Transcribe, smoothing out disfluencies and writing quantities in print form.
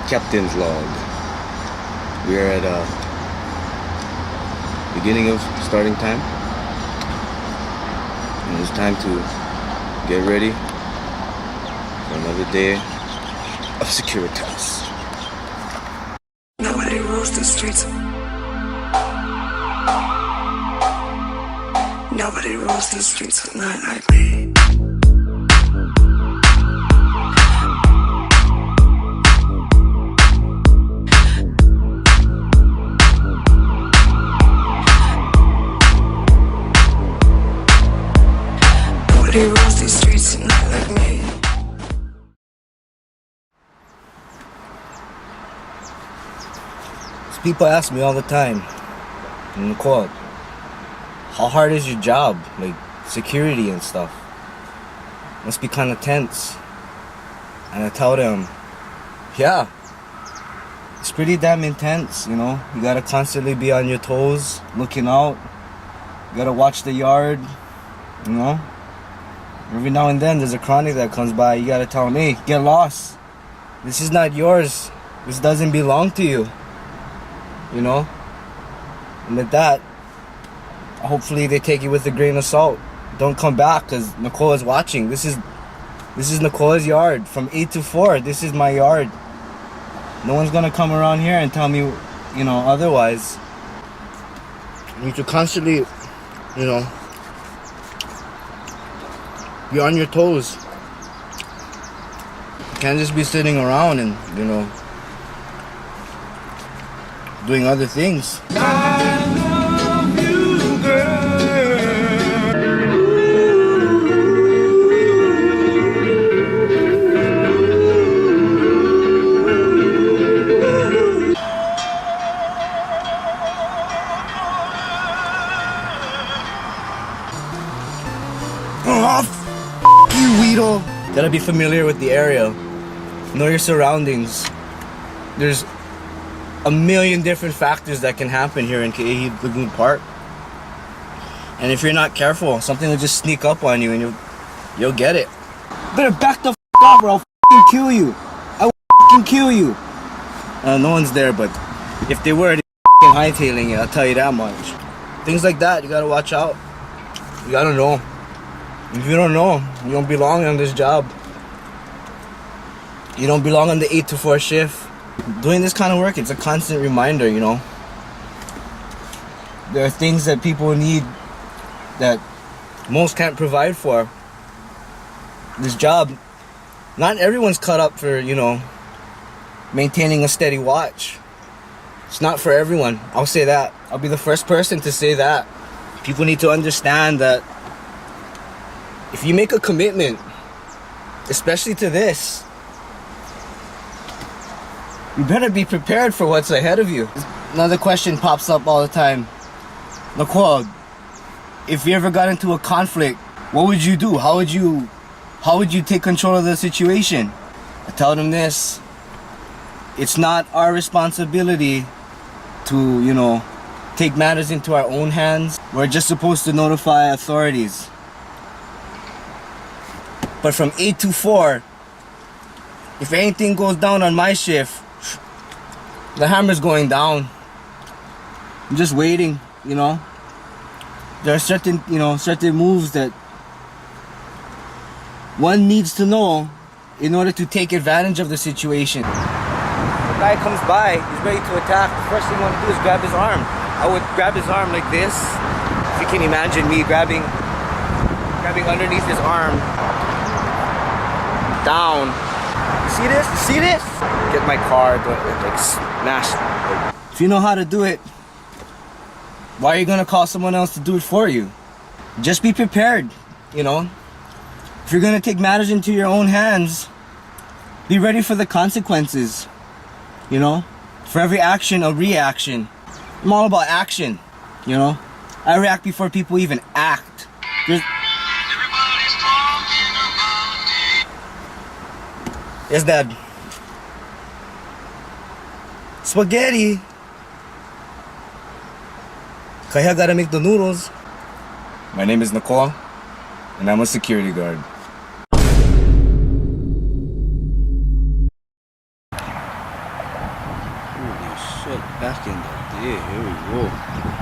Captain's log. We are at beginning of starting time, and it's time to get ready for another day of Securitas. Nobody rules the streets. Nobody rules the streets at night like me. Nobody rules these streets at night like me. People ask me all the time in the quote, how hard is your job? Like security and stuff. Must be kind of tense. And I tell them, yeah, it's pretty damn intense, you know. You gotta constantly be on your toes, looking out. You gotta watch the yard, you know. Every now and then there's a chronic that comes by. You gotta tell them, hey, get lost. This is not yours. This doesn't belong to you. You know? And with that, hopefully they take it with a grain of salt. Don't come back because Nicole is watching. This is Nicole's yard from 8 to 4. This is my yard. No one's gonna come around here and tell me, you know, otherwise. You need to constantly, you know, be on your toes. You can't just be sitting around and, you know, doing other things. I love you, girl. Oh, you weirdo. Gotta be familiar with the area. Know your surroundings. There's a million different factors that can happen here in Ka'ehi Lagoon Park. And if you're not careful, something will just sneak up on you and you'll get it. Better back the up or I'll kill you. I will kill you. No one's there, but if they were, they're hightailing it, I'll tell you that much. Things like that, you gotta watch out. You gotta know. If you don't know, you don't belong on this job. You don't belong on the 8 to 4 shift. Doing this kind of work, it's a constant reminder, you know. There are things that people need that most can't provide for. This job, not everyone's cut up for, you know, maintaining a steady watch. It's not for everyone. I'll say that. I'll be the first person to say that. People need to understand that if you make a commitment, especially to this, you better be prepared for what's ahead of you. Another question pops up all the time. Nicole, if you ever got into a conflict, what would you do? How would you take control of the situation? I tell them this. It's not our responsibility to, you know, take matters into our own hands. We're just supposed to notify authorities. But from 8 to 4, if anything goes down on my shift, the hammer's going down. I'm just waiting, you know. There are certain moves that one needs to know in order to take advantage of the situation. The guy comes by, he's ready to attack. The first thing I want to do is grab his arm. I would grab his arm like this. If you can imagine me grabbing underneath his arm. Down. You see this? You see this? Get my car, like smash. If you know how to do it, why are you gonna call someone else to do it for you? Just be prepared, you know. If you're gonna take matters into your own hands, be ready for the consequences. You know, for every action, a reaction. I'm all about action, you know. I react before people even act. Yes, Dad. Spaghetti. Kaya gotta make the noodles. My name is Nicole, and I'm a security guard. back in the day. Here we go.